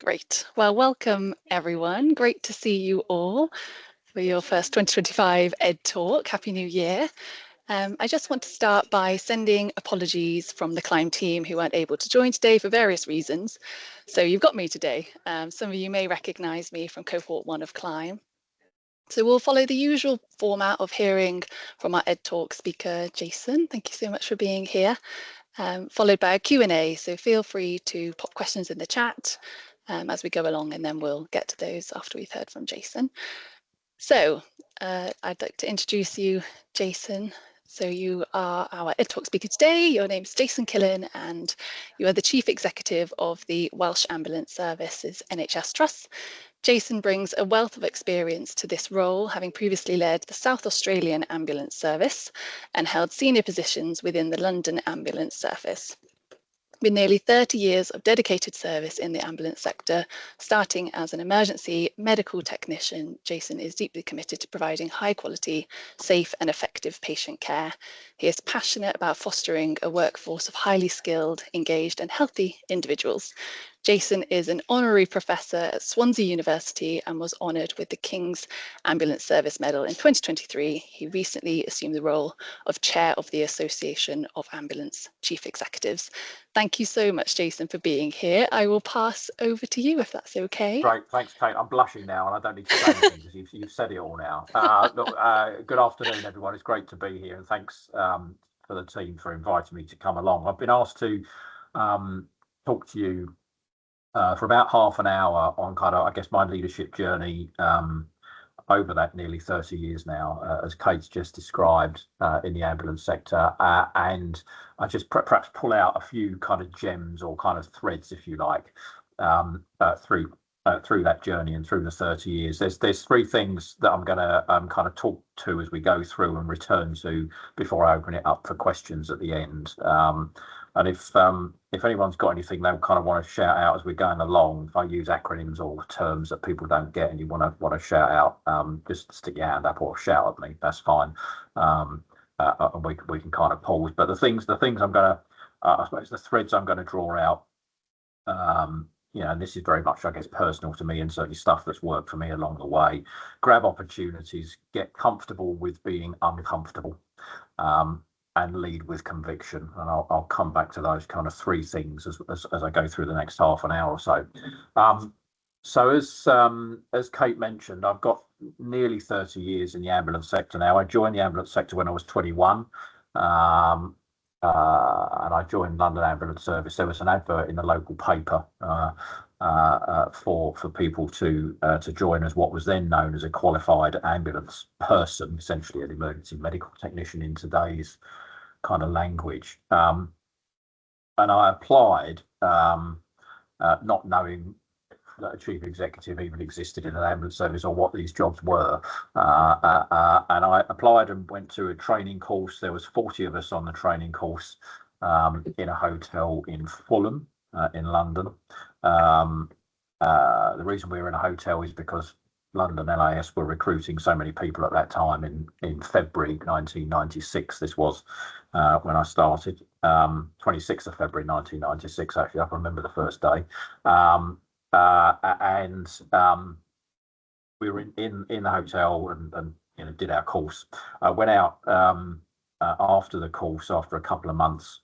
Great. Well, welcome everyone. Great to see you all for your first 2025 Ed Talk. Happy New Year. I just want to start by sending apologies from the Climb team who weren't able to join today for various reasons. So you've got me today. Some of you may recognise me from Cohort 1 of Climb. So we'll follow the usual format of hearing from our Ed Talk speaker, Jason. Thank you so much for being here. Followed by a Q&A. So feel free to pop questions in the chat as we go along, and then we'll get to those after we've heard from Jason. So I'd like to introduce you, Jason. So you are our Ed Talk speaker today. Your name's Jason Killen, and you are the Chief Executive of the Welsh Ambulance Services NHS Trust. Jason brings a wealth of experience to this role, having previously led the South Australian Ambulance Service and held senior positions within the London Ambulance Service. With nearly 30 years of dedicated service in the ambulance sector, starting as an emergency medical technician, Jason is deeply committed to providing high quality, safe and effective patient care. He is passionate about fostering a workforce of highly skilled, engaged and healthy individuals. Jason is an honorary professor at Swansea University and was honoured with the King's Ambulance Service Medal in 2023. He recently assumed the role of Chair of the Association of Ambulance Chief Executives. Thank you so much, Jason, for being here. I will pass over to you if that's okay. Great, thanks, Kate. I'm blushing now and I don't need to say anything because you've said it all now. Good afternoon, everyone. It's great to be here, and thanks for the team for inviting me to come along. I've been asked to talk to you for about half an hour on kind of, I guess, my leadership journey over that nearly 30 years now, as Kate's just described, in the ambulance sector, and I just perhaps pull out a few kind of gems or kind of threads, if you like, through that journey and through the 30 years. There's three things that I'm going to kind of talk to as we go through and return to before I open it up for questions at the end. And if anyone's got anything they kind of want to shout out as we're going along, if I use acronyms or terms that people don't get and you want to shout out, just stick your hand up or shout at me. That's fine. And we can kind of pause. But the things I'm going to, I suppose the threads I'm going to draw out, and this is very much, I guess, personal to me and certainly stuff that's worked for me along the way. Grab opportunities, get comfortable with being uncomfortable, and lead with conviction. And I'll come back to those kind of three things as I go through the next half an hour or so. So as Kate mentioned, I've got nearly 30 years in the ambulance sector now. I joined the ambulance sector when I was 21. And I joined London Ambulance Service. There was an advert in the local paper for people to join as what was then known as a qualified ambulance person, essentially an emergency medical technician in today's kind of language. And I applied, not knowing that a chief executive even existed in an ambulance service or what these jobs were. And I applied and went to a training course. There was 40 of us on the training course in a hotel in Fulham in London. The reason we were in a hotel is because London LAS were recruiting so many people at that time in February 1996. This was when I started, 26th of February 1996, actually. I can remember the first day. And we were in the hotel and did our course. I went out after the course, after a couple of months,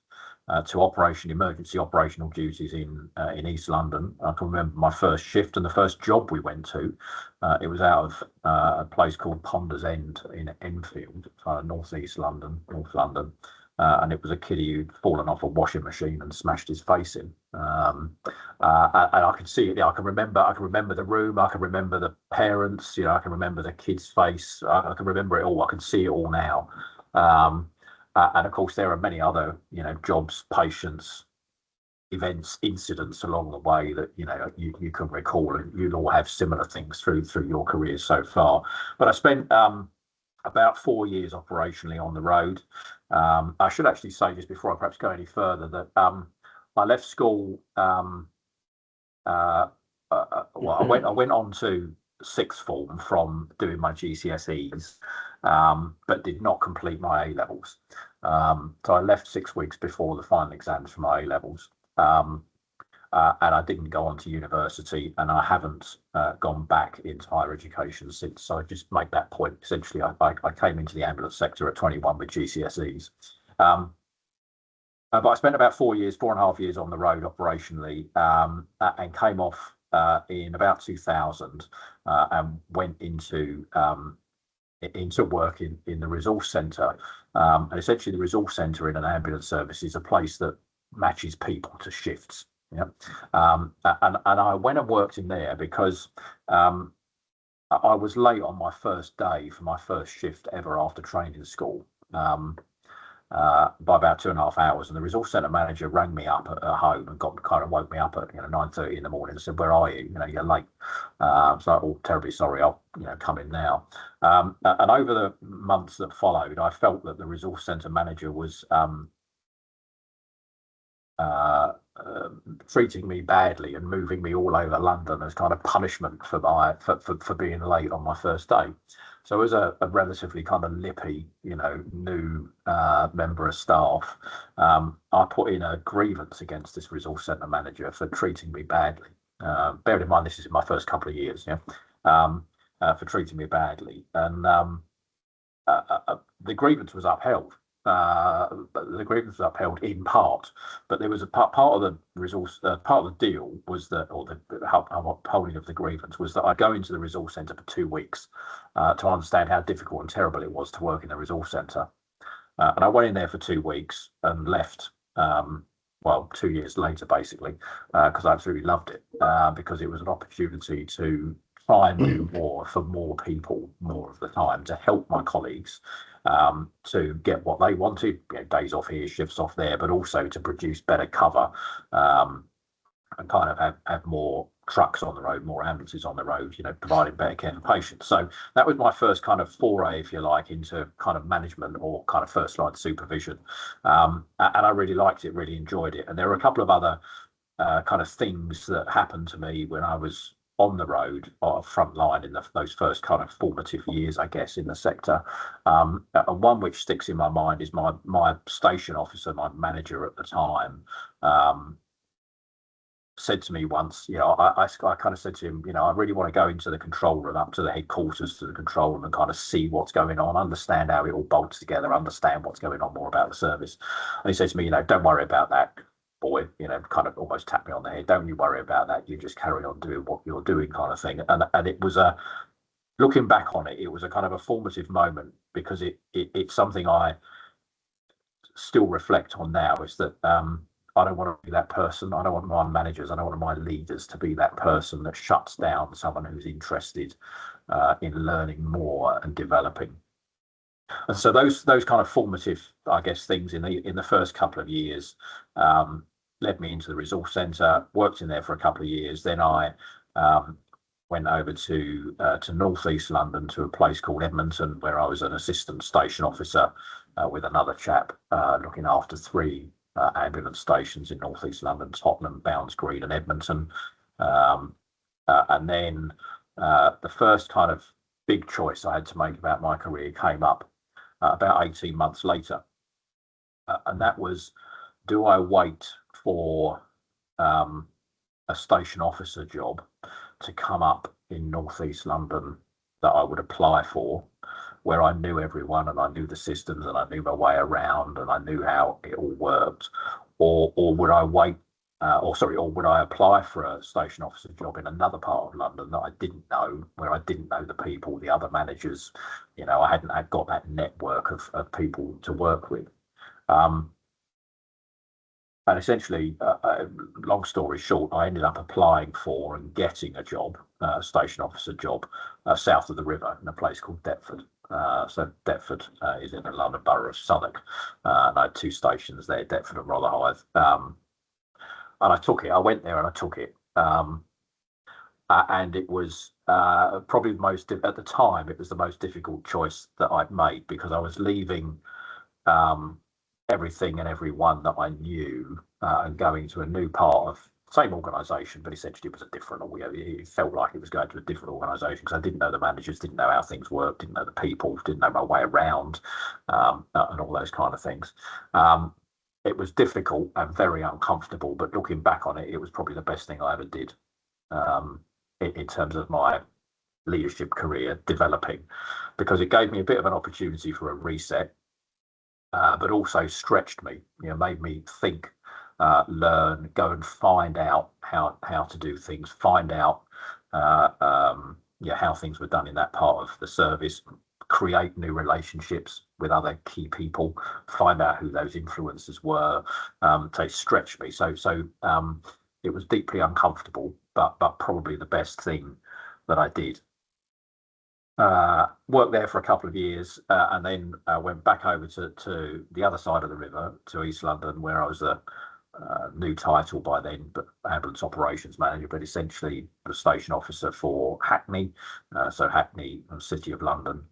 to emergency operational duties in East London. I can remember my first shift and the first job we went to. It was out of a place called Ponders End in Enfield, North London. And it was a kiddie who'd fallen off a washing machine and smashed his face in. And I could see it. I can remember the room. I can remember the parents. I can remember the kid's face. I can remember it all. I can see it all now. And of course, there are many other, jobs, patients, events, incidents along the way that you can recall, and you'll all have similar things through your careers so far. But I spent about 4 years operationally on the road. I should actually say, just before I perhaps go any further, that I left school. I went on to sixth form from doing my GCSEs, but did not complete my A levels. So I left 6 weeks before the final exams for my A levels. and I didn't go on to university, and I haven't gone back into higher education since. So I just make that point. Essentially, I came into the ambulance sector at 21 with GCSEs. But I spent about 4.5 years on the road operationally, and came off in about 2000, and went into work in the resource centre. And essentially, the resource centre in an ambulance service is a place that matches people to shifts. Yeah, and I went and worked in there because I was late on my first day for my first shift ever after training school. By about 2.5 hours, and the resource centre manager rang me up at home and woke me up at 9:30 in the morning and said, "Where are you? You're late." So, "Oh, terribly sorry. I'll come in now." And over the months that followed, I felt that the resource centre manager was treating me badly and moving me all over London as kind of punishment for being late on my first day. So as a relatively kind of lippy, new member of staff, I put in a grievance against this resource centre manager for treating me badly. Bearing in mind, this is in my first couple of years, for treating me badly. And the grievance was upheld. But the grievance was upheld in part, but there was a part of the part of the deal was that, or the upholding of the grievance was that I'd go into the resource centre for 2 weeks to understand how difficult and terrible it was to work in the resource centre. And I went in there for 2 weeks and left, 2 years later, basically, because I absolutely loved it, because it was an opportunity to try and do more for more people more of the time, to help my colleagues to get what they wanted, days off here, shifts off there, but also to produce better cover, and kind of have more trucks on the road, more ambulances on the road, providing better care for patients. So that was my first kind of foray, if you like, into kind of management or kind of first line supervision. And I really liked it, really enjoyed it. And there were a couple of other kind of things that happened to me when I was on the road or front line in those first kind of formative years, I guess, in the sector. And one which sticks in my mind is my station officer, my manager at the time, said to me once, I kind of said to him, I really want to go into the control room, up to the headquarters, to the control room, and kind of see what's going on, understand how it all bolts together, understand what's going on more about the service. And he said to me, don't worry about that, boy, kind of almost tapped me on the head. Don't you worry about that. You just carry on doing what you're doing, kind of thing. And it was looking back on it, it was a kind of a formative moment, because it's something I still reflect on now, is that I don't want to be that person. I don't want my managers, I don't want my leaders to be that person that shuts down someone who's interested in learning more and developing. And so those kind of formative, I guess, things in the first couple of years led me into the resource centre. Worked in there for a couple of years. Then I went over to northeast London, to a place called Edmonton, where I was an assistant station officer with another chap, looking after 3 ambulance stations in northeast London: Tottenham, Bounds Green, and Edmonton. And then the first kind of big choice I had to make about my career came up about 18 months later, and that was, do I wait for a station officer job to come up in northeast London that I would apply for, where I knew everyone and I knew the systems and I knew my way around and I knew how it all worked, or would I wait, or would I apply for a station officer job in another part of London that I didn't know, where I didn't know the people, the other managers, I hadn't got that network of people to work with. And essentially, long story short, I ended up applying for and getting a job, a station officer job, south of the river in a place called Deptford. So Deptford is in the London Borough of Southwark, and I had 2 stations there, Deptford and Rotherhithe. And I took it. I went there and I took it. And it was probably at the time, it was the most difficult choice that I'd made, because I was leaving everything and everyone that I knew and going to a new part of same organisation, but essentially it was a different, it felt like it was going to a different organisation, because I didn't know the managers, didn't know how things worked, didn't know the people, didn't know my way around, and all those kind of things. it was difficult and very uncomfortable, but looking back on it, it was probably the best thing I ever did, in terms of my leadership career developing, because it gave me a bit of an opportunity for a reset, but also stretched me, made me think, learn, go and find out how to do things, find out how things were done in that part of the service, create new relationships with other key people, find out who those influencers were. They stretched me. So it was deeply uncomfortable, but probably the best thing that I did. Worked there for a couple of years, and then went back over to the other side of the river, to East London, where I was a new title by then, but ambulance operations manager, but essentially the station officer for Hackney. So Hackney, City of London,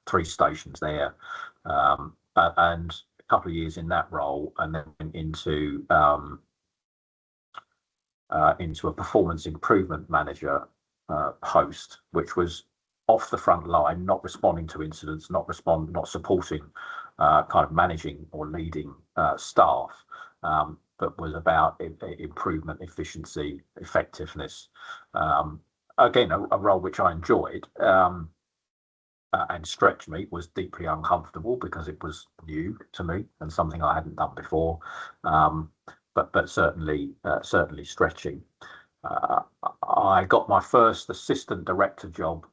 3 stations there, and a couple of years in that role, and then into a performance improvement manager post, which was off the front line, not responding to incidents, not supporting, kind of managing or leading staff, but was about improvement, efficiency, effectiveness. Again, a role which I enjoyed, and stretched me, was deeply uncomfortable because it was new to me and something I hadn't done before, but certainly stretching. I got my first assistant director job,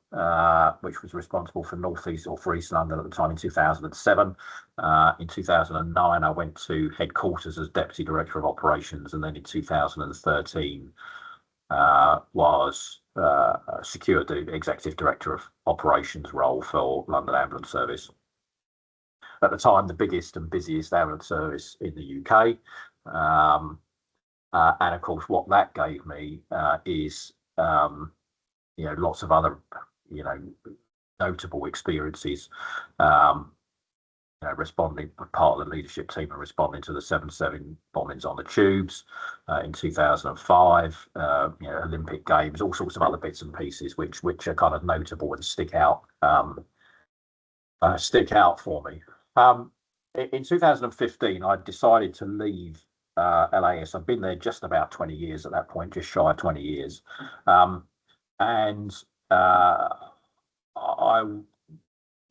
which was responsible for North East or for East London at the time, in 2007. In 2009, I went to headquarters as deputy director of operations, and then in 2013 was secured the executive director of operations role for London Ambulance Service. At the time, the biggest and busiest ambulance service in the UK. And of course, what that gave me is lots of other notable experiences. Responding, part of the leadership team, and responding to the 7/7 bombings on the tubes in 2005. Olympic Games, all sorts of other bits and pieces which are kind of notable and stick out for me. In 2015, I decided to leave LAS. I've been there just about 20 years at that point, just shy of 20 years. And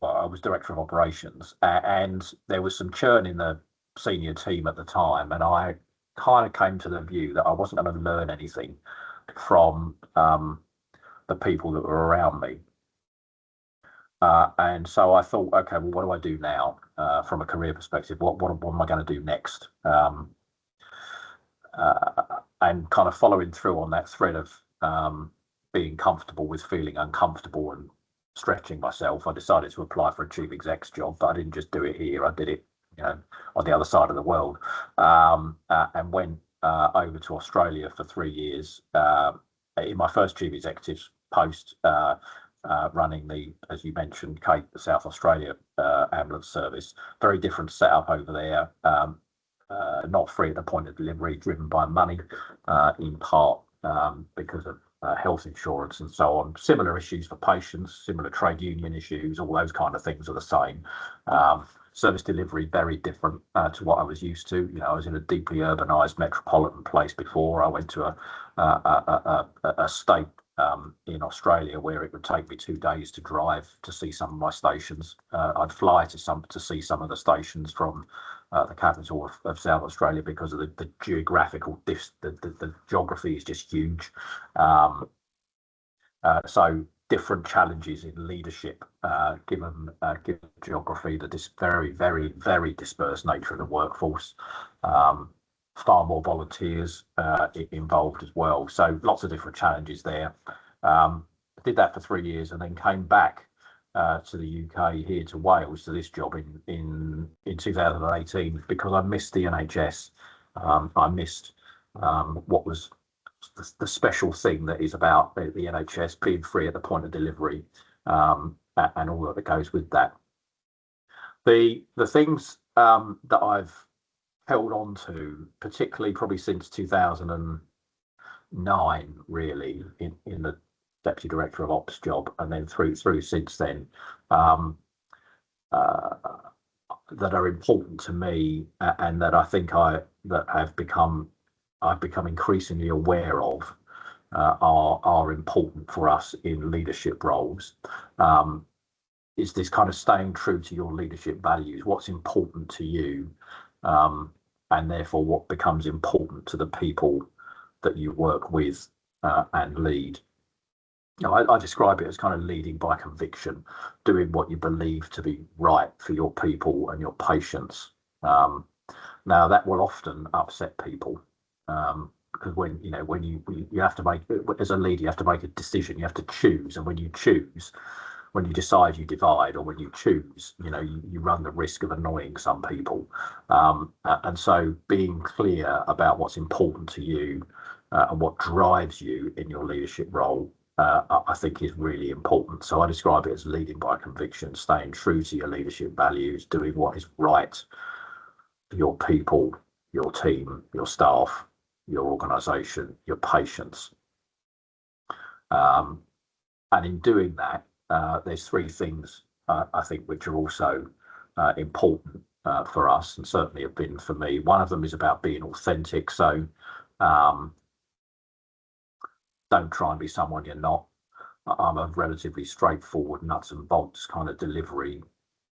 I was director of operations, and there was some churn in the senior team at the time, and I kind of came to the view that I wasn't going to learn anything from the people that were around me. And so I thought, okay, well, what do I do now from a career perspective? What am I going to do next? And kind of following through on that thread of being comfortable with feeling uncomfortable and stretching myself, I decided to apply for a chief exec's job. But I didn't just do it here; I did it, on the other side of the world, and went over to Australia for 3 years. In my first chief executive's post, running the, as you mentioned, Kate, the South Australia ambulance service. Very different setup over there. Not free at the point of delivery, driven by money, in part because of health insurance and so on. Similar issues for patients, similar trade union issues, all those kind of things are the same. Service delivery very different to what I was used to. I was in a deeply urbanised metropolitan place before. I went to a state in Australia where it would take me 2 days to drive to see some of my stations. I'd fly to see some of the stations from the capital of South Australia because of the geographical the geography is just huge. So different challenges in leadership, given geography, the very, very, very dispersed nature of the workforce. Far more volunteers involved as well. So lots of different challenges there. Did that for 3 years and then came back to the UK, here to Wales, to this job in 2018, because I missed the NHS. I missed what was the special thing that is about the NHS being free at the point of delivery, and all that goes with that. The things that I've held on to, particularly probably since 2009, really, in the deputy director of ops job, and then through since then, that are important to me, and that I think I've become increasingly aware of, are important for us in leadership roles. Is this kind of staying true to your leadership values, what's important to you, and therefore what becomes important to the people that you work with and lead. I describe it as kind of leading by conviction, doing what you believe to be right for your people and your patients. Now that will often upset people, because when you have to make, as a leader, you have to make a decision, you have to choose, and when you decide, you divide, or when you choose, you run the risk of annoying some people. And so being clear about what's important to you and what drives you in your leadership role, I think is really important. So I describe it as leading by conviction, staying true to your leadership values, doing what is right for your people, your team, your staff, your organisation, your patients. And in doing that, there's three things I think which are also important for us, and certainly have been for me. One of them is about being authentic. So don't try and be someone you're not. I'm a relatively straightforward, nuts and bolts kind of delivery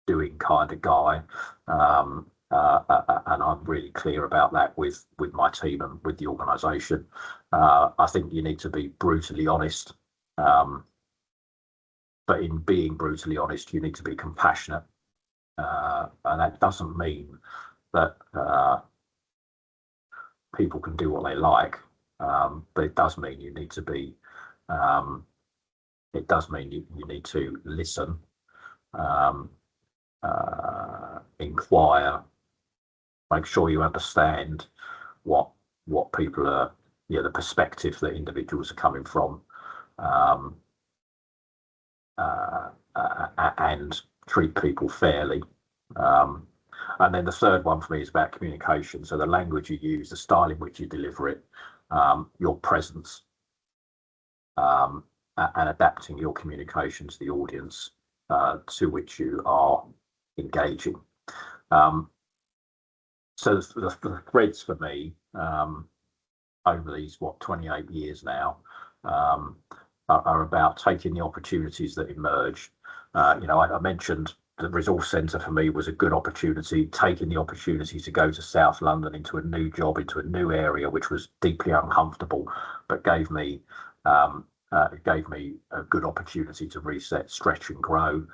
doing kind of guy, and I'm really clear about that with my team and with the organisation. I think you need to be brutally honest, but in being brutally honest, you need to be compassionate, and that doesn't mean that people can do what they like, but it does mean you need to be. It does mean you need to listen, inquire, make sure you understand what people are, the perspective that individuals are coming from, and treat people fairly. And then the third one for me is about communication. So the language you use, the style in which you deliver it, your presence, and adapting your communication to the audience to which you are engaging. So the threads for me over these 28 years now are about taking the opportunities that emerge. I mentioned the resource centre for me was a good opportunity, taking the opportunity to go to South London into a new job, into a new area, which was deeply uncomfortable, but gave me a good opportunity to reset, stretch and grow,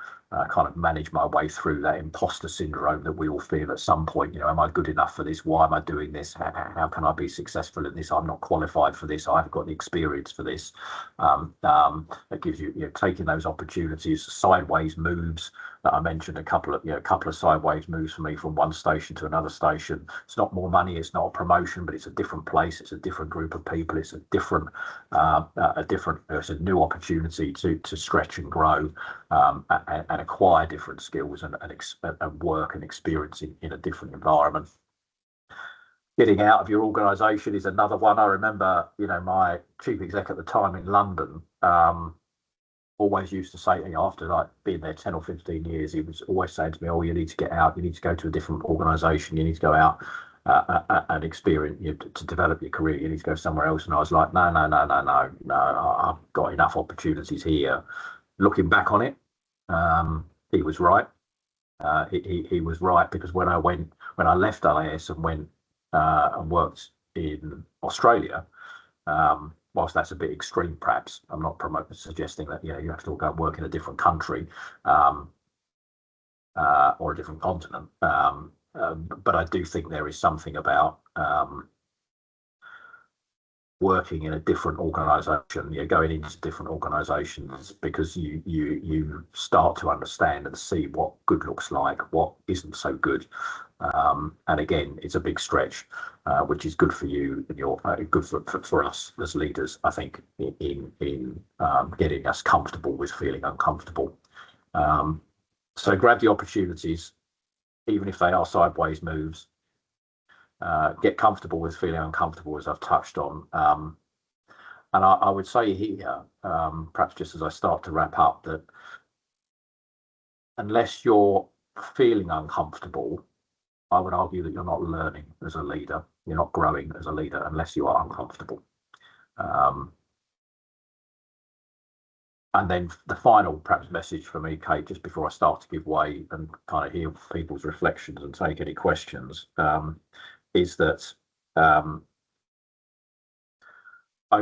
kind of manage my way through that imposter syndrome that we all feel at some point. Am I good enough for this? Why am I doing this? How can I be successful in this? I'm not qualified for this. I haven't got the experience for this. It gives you, taking those opportunities, sideways moves that I mentioned, a couple of sideways moves for me from one station to another station. It's not more money, it's not a promotion, but it's a different place, it's a different group of people, it's it's a new opportunity to stretch and grow, and acquire different skills and work and experience in a different environment. Getting out of your organisation is another one. I remember, my chief exec at the time in London always used to say, after being there 10 or 15 years, he was always saying to me, "Oh, you need to get out. You need to go to a different organisation. You need to go out and experience, to develop your career. You need to go somewhere else." And I was like, no, I've got enough opportunities here. Looking back on it, he was right. He was right, because when I left LAS and went and worked in Australia, whilst that's a bit extreme, perhaps I'm not suggesting that you have to go and work in a different country or a different continent, but I do think there is something about working in a different organisation, going into different organisations, because you start to understand and see what good looks like, what isn't so good, and again, it's a big stretch, which is good for you and good for us as leaders, I think, in getting us comfortable with feeling uncomfortable. So grab the opportunities, even if they are sideways moves. Get comfortable with feeling uncomfortable, as I've touched on. And I would say here, perhaps just as I start to wrap up, that unless you're feeling uncomfortable, I would argue that you're not learning as a leader. You're not growing as a leader unless you are uncomfortable. And then the final perhaps message for me, Kate, just before I start to give way and kind of hear people's reflections and take any questions, is that over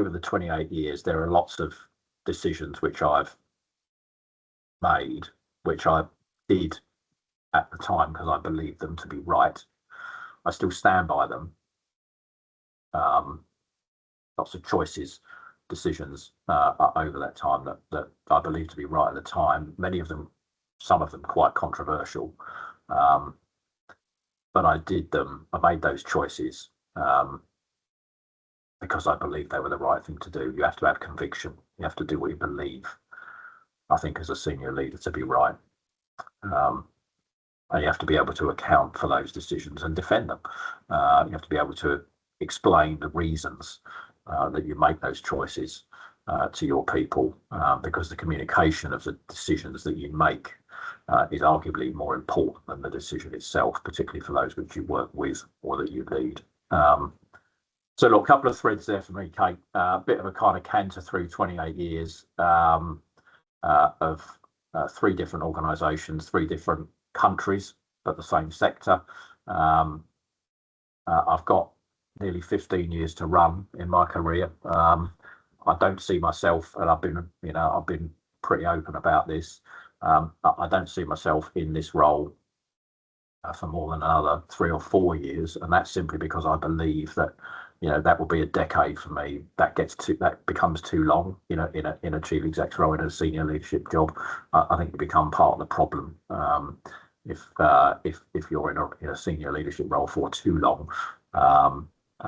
the 28 years, there are lots of decisions which I've made, which I did at the time because I believed them to be right. I still stand by them. Lots of choices, decisions over that time that I believe to be right at the time. Many of them, some of them quite controversial, but I did them. I made those choices because I believed they were the right thing to do. You have to have conviction. You have to do what you believe, I think, as a senior leader to be right. And you have to be able to account for those decisions and defend them. You have to be able to explain the reasons that you make those choices to your people, because the communication of the decisions that you make is arguably more important than the decision itself, particularly for those which you work with or that you lead. So look, a couple of threads there for me, Kate. A bit of a kind of canter through 28 years of 3 different organisations, 3 different countries, but the same sector. I've got nearly 15 years to run in my career. I don't see myself, and I've been pretty open about this. I don't see myself in this role for more than another 3 or 4 years, and that's simply because I believe that that will be a decade for me. That becomes too long. In a chief exec's role, in a senior leadership job, I think you become part of the problem if you're in a senior leadership role for too long.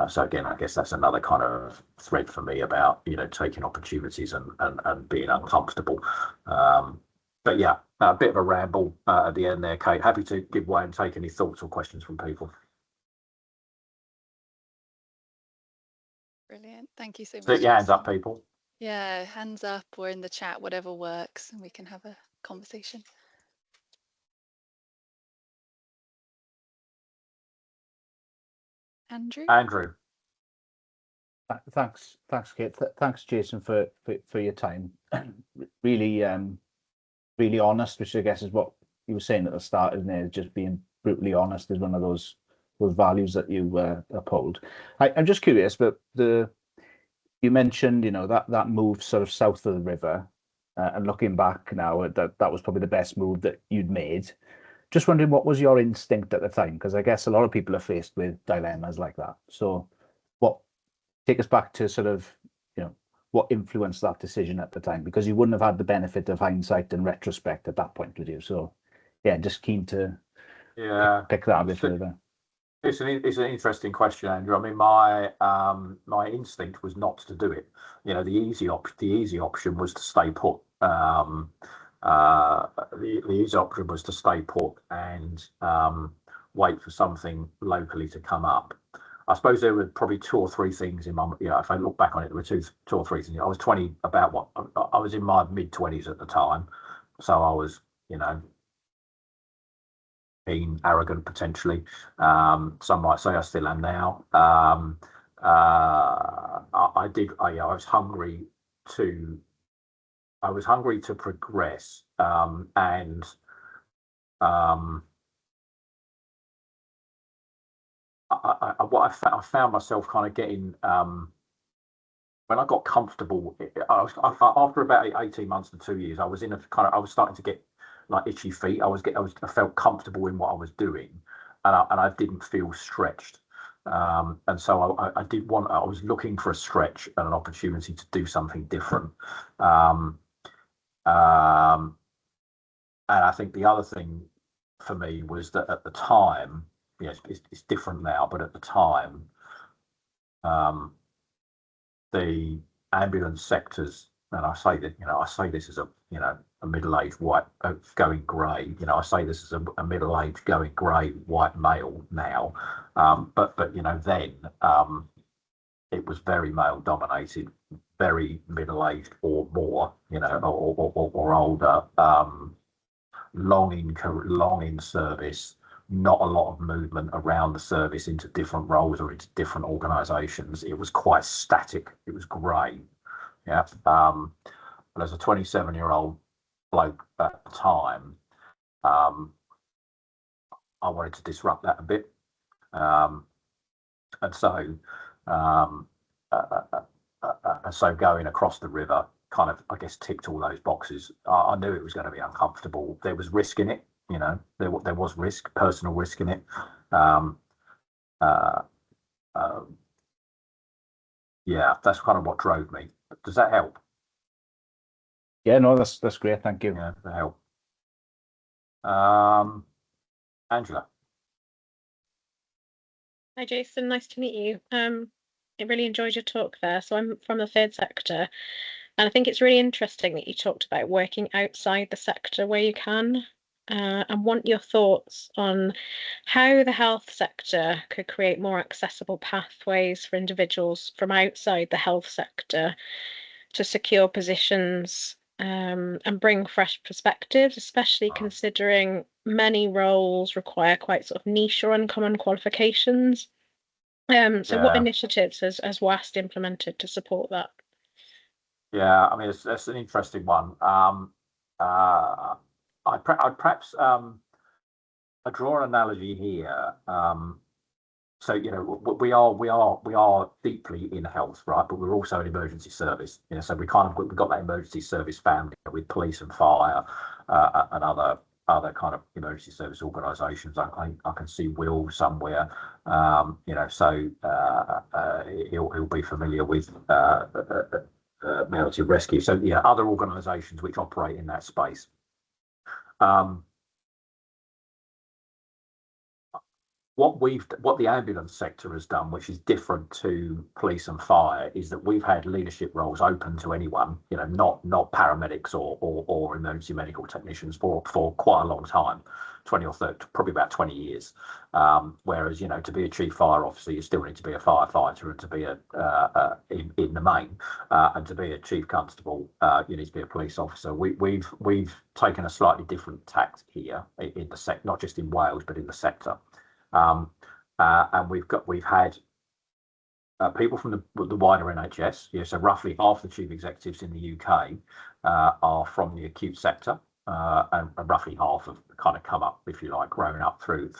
So again, I guess that's another kind of thread for me about taking opportunities and being uncomfortable. But yeah, a bit of a ramble at the end there, Kate. Happy to give way and take any thoughts or questions from people. Brilliant. Thank you so much. Put your hands up, people. Yeah, hands up or in the chat, whatever works, and we can have a conversation. Andrew. Thanks, Kate. Thanks, Jason, for your time. Really honest, which I guess is what you were saying at the start, isn't it? Just being brutally honest is one of those values that you uphold. I'm just curious, but you mentioned that move sort of south of the river, and looking back now, that was probably the best move that you'd made. Just wondering, what was your instinct at the time? Because I guess a lot of people are faced with dilemmas like that. So take us back to sort of, what influenced that decision at the time? Because you wouldn't have had the benefit of hindsight and retrospect at that point, would you? So yeah, just keen to pick that a bit further. It's an interesting question, Andrew. I mean, my instinct was not to do it. The easy option was to stay put. The easy option was to stay put and wait for something locally to come up. I suppose there were probably 2 or 3 things in my, if I look back on it, there were 2 or 3 things. I was I was in my mid-20s at the time, so I was, being arrogant potentially. Some might say I still am now. I was hungry to progress, and I found myself kind of getting, when I got comfortable, after about 18 months to 2 years, I was starting to get like itchy feet. I felt comfortable in what I was doing, and I didn't feel stretched. And so I was looking for a stretch and an opportunity to do something different. And I think the other thing for me was that at the time, it's different now, but at the time, the ambulance sectors, and I say this as a middle-aged white going grey. I say this as a middle-aged going grey white male now, but then it was very male-dominated, very middle-aged or more, or older. long in service, not a lot of movement around the service into different roles or into different organisations. It was quite static. It was grey. Yeah. But as a 27-year-old bloke at the time, I wanted to disrupt that a bit. And so going across the river kind of, I guess, ticked all those boxes. I knew it was going to be uncomfortable. There was risk in it, you know. There was risk, personal risk in it. Yeah, that's kind of what drove me. Does that help? Yeah, no, that's great. Thank you. Yeah, that help. Angela. Hi, Jason. Nice to meet you. I really enjoyed your talk there. So I'm from the third sector, and I think it's really interesting that you talked about working outside the sector where you can, and want your thoughts on how the health sector could create more accessible pathways for individuals from outside the health sector to secure positions, and bring fresh perspectives, especially considering many roles require quite sort of niche or uncommon qualifications. So what initiatives has WAST implemented to support that? Yeah, I mean, it's an interesting one. I'd perhaps I draw an analogy here. So, you know, we are deeply in health, right? But we're also an emergency service. You know, so we've got that emergency service family with police and fire and other kind of emergency service organisations. I can see Will somewhere. You know, so he'll be familiar with emergency rescue. So yeah, other organisations which operate in that space. What the ambulance sector has done, which is different to police and fire, is that we've had leadership roles open to anyone, you know, not paramedics or emergency medical technicians for quite a long time, 20 or 30, probably about 20 years. Whereas, you know, to be a chief fire officer, you still need to be a firefighter, and to be in the main, and to be a chief constable, you need to be a police officer. We've taken a slightly different tact here in the sector, not just in Wales but in the sector. And we've had people from the wider NHS. Yeah, so roughly half the chief executives in the UK are from the acute sector, and roughly half have kind of come up, if you like, grown up through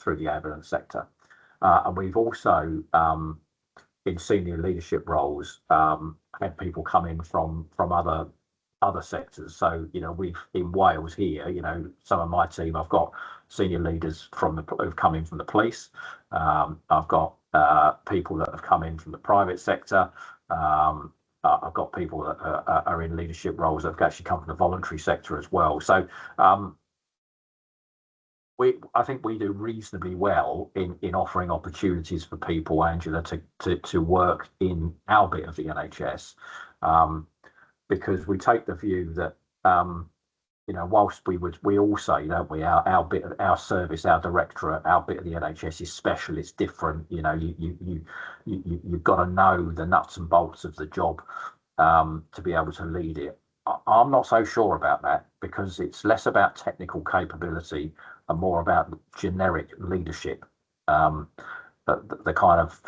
the ambulance sector. And we've also in senior leadership roles had people come in from other sectors. So, you know, we've in Wales here, you know, some of my team, I've got senior leaders who've come in from the police. I've got people that have come in from the private sector. I've got people that are in leadership roles that have actually come from the voluntary sector as well. So I think we do reasonably well in offering opportunities for people, Angela, to work in our bit of the NHS. Because we take the view that, you know, whilst we all say, don't we, our bit of our service, our directorate, our bit of the NHS is special, it's different. You know, you've got to know the nuts and bolts of the job to be able to lead it. I'm not so sure about that, because it's less about technical capability and more about generic leadership. The kind of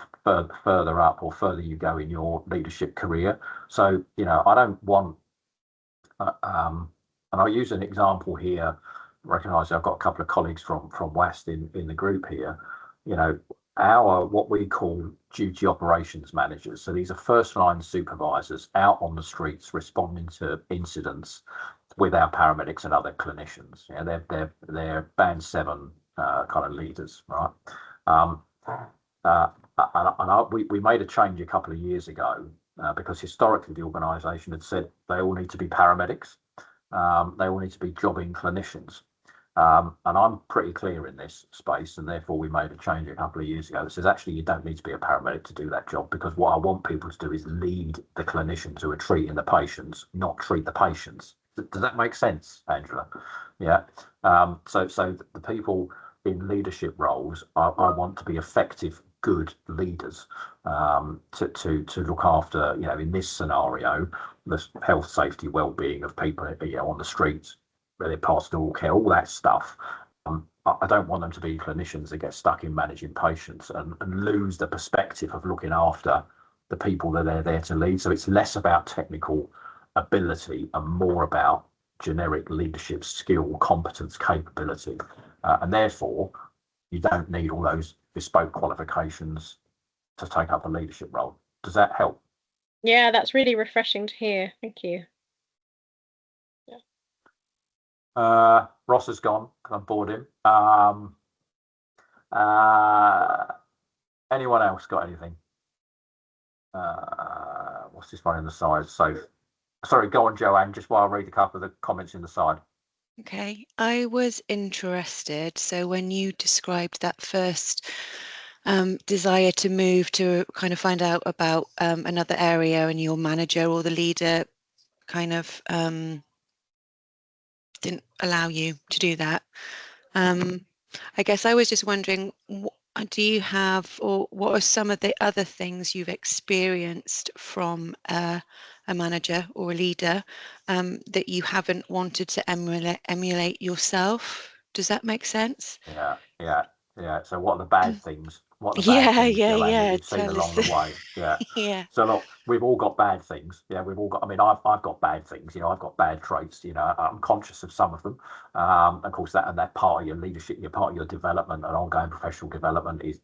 further up or further you go in your leadership career. So, you know, I don't want, and I'll use an example here, recognise I've got a couple of colleagues from WAST in the group here. You know, what we call duty operations managers. So these are first line supervisors out on the streets responding to incidents with our paramedics and other clinicians. You know, they're band 7 kind of leaders, right? We made a change a couple of years ago because historically the organisation had said they all need to be paramedics, they all need to be jobbing clinicians, and I'm pretty clear in this space, and therefore we made a change a couple of years ago that says actually you don't need to be a paramedic to do that job, because what I want people to do is lead the clinicians who are treating the patients, not treat the patients. Does that make sense, Angela? Yeah. So the people in leadership roles, I want to be effective, good leaders, to look after, you know, in this scenario, the health, safety, well-being of people, you know, on the streets. their pastoral care, all that stuff. I don't want them to be clinicians that get stuck in managing patients and lose the perspective of looking after the people that they're there to lead. So it's less about technical ability and more about generic leadership skill, competence, capability. And therefore, you don't need all those bespoke qualifications to take up a leadership role. Does that help? Yeah, that's really refreshing to hear. Thank you. Ross has gone because I'm bored him. Anyone else got anything? What's this one in the side? So, sorry, go on, Joanne, just while I read a couple of the comments in the side. Okay, I was interested. So when you described that first desire to move to kind of find out about another area, and your manager or the leader kind of didn't allow you to do that. I guess I was just wondering, do you have, or what are some of the other things you've experienced from a manager or a leader that you haven't wanted to emulate yourself? Does that make sense? Yeah. So what are the bad things? What are the Yeah, bad things, yeah, Joanne, that yeah. you've seen Tell along us. the way? Yeah. Yeah. So look, we've all got bad things. Yeah, we've all got. I mean, I've got bad things. You know, I've got bad traits. You know, I'm conscious of some of them. Of course, that part of your leadership, your part of your development and ongoing professional development is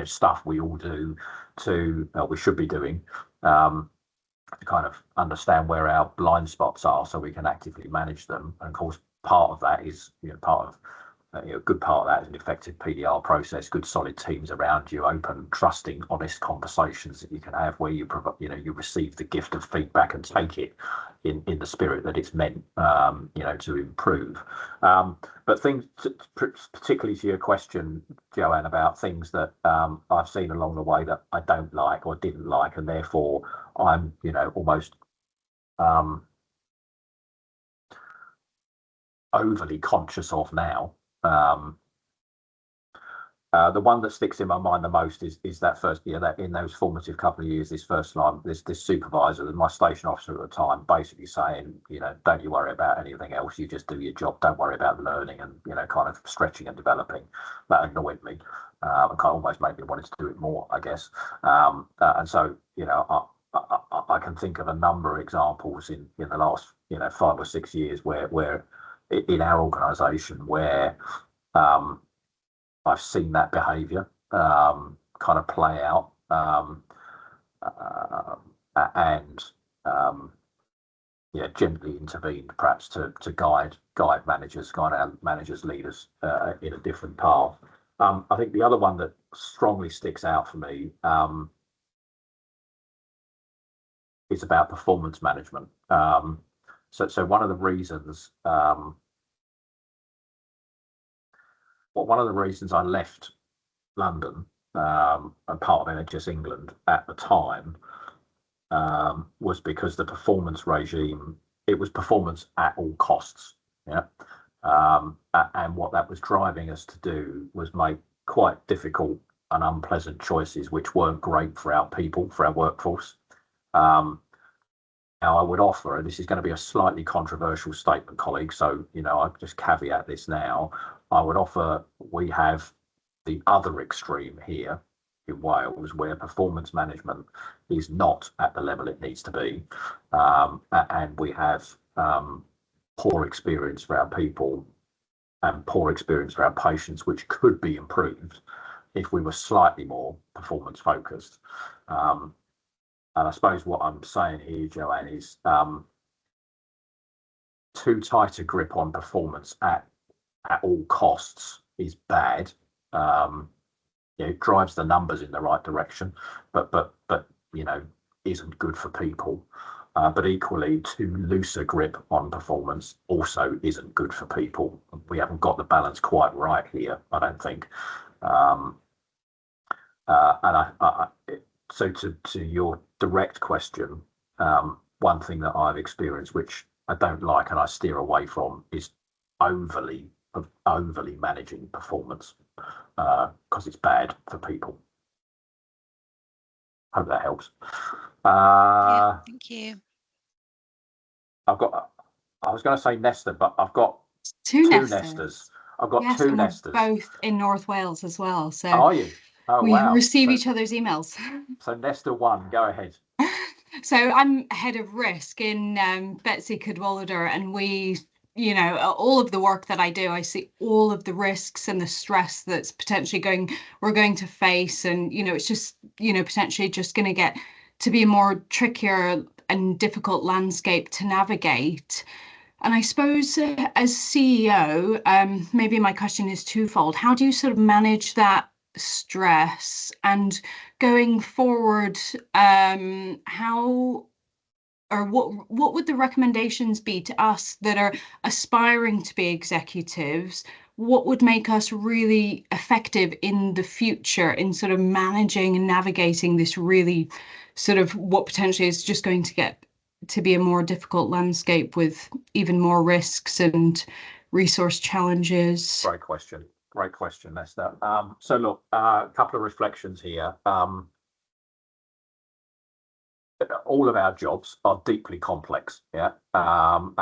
stuff we all do we should be doing. To kind of understand where our blind spots are, so we can actively manage them. And of course, part of that is part of a good part of that is an effective PDR process, good solid teams around you, open, trusting, honest conversations that you can have where you provide, you receive the gift of feedback and take it in the spirit that it's meant, to improve. But things, particularly to your question, Joanne, about things that I've seen along the way that I don't like or didn't like, and therefore I'm, almost overly conscious of now. The one that sticks in my mind the most is that first year, that in those formative couple of years, this first line, this supervisor, my station officer at the time, basically saying, don't you worry about anything else, you just do your job, don't worry about learning and, kind of stretching and developing. That annoyed me. And kind of almost made me want to do it more, I guess. And so, I can think of a number of examples in the last, 5 or 6 years where in our organisation where I've seen that behaviour kind of play out, and gently intervened, perhaps to guide our managers, leaders in a different path. I think the other one that strongly sticks out for me is about performance management. So one of the reasons. One of the reasons I left London and part of NHS England at the time was because the performance regime, it was performance at all costs. Yeah. And what that was driving us to do was make quite difficult and unpleasant choices, which weren't great for our people, for our workforce. Now I would offer, and this is going to be a slightly controversial statement, colleagues, so, I just caveat this now. I would offer we have the other extreme here in Wales where performance management is not at the level it needs to be. And we have poor experience for our people and poor experience for our patients, which could be improved if we were slightly more performance focused. And I suppose what I'm saying here, Joanne, is too tight a grip on performance at all costs is bad. It drives the numbers in the right direction, but isn't good for people. But equally, too loose a grip on performance also isn't good for people. We haven't got the balance quite right here, I don't think. So to your direct question, one thing that I've experienced, which I don't like and I steer away from, is overly managing performance, because it's bad for people. Hope that helps. Yeah, thank you. I've got I was going to say Nesta, but I've got two two nesters. nesters. I've got Yes, two and nesters. we're both in North Wales as well. So are you? Oh, we wow. receive So- each other's emails. So Nesta 1, go ahead. So I'm head of risk in Betsy Cadwallader, and we, you know, all of the work that I do, I see all of the risks and the stress that's potentially we're going to face, and you know, it's just, you know, potentially just going to get to be a more trickier and difficult landscape to navigate. And I suppose as CEO, maybe my question is twofold. How do you sort of manage that stress? And going forward, how or what would the recommendations be to us that are aspiring to be executives? What would make us really effective in the future in sort of managing and navigating this really sort of what potentially is just going to get to be a more difficult landscape with even more risks and resource challenges? Great question, Nesta. So look, a couple of reflections here. All of our jobs are deeply complex, yeah. And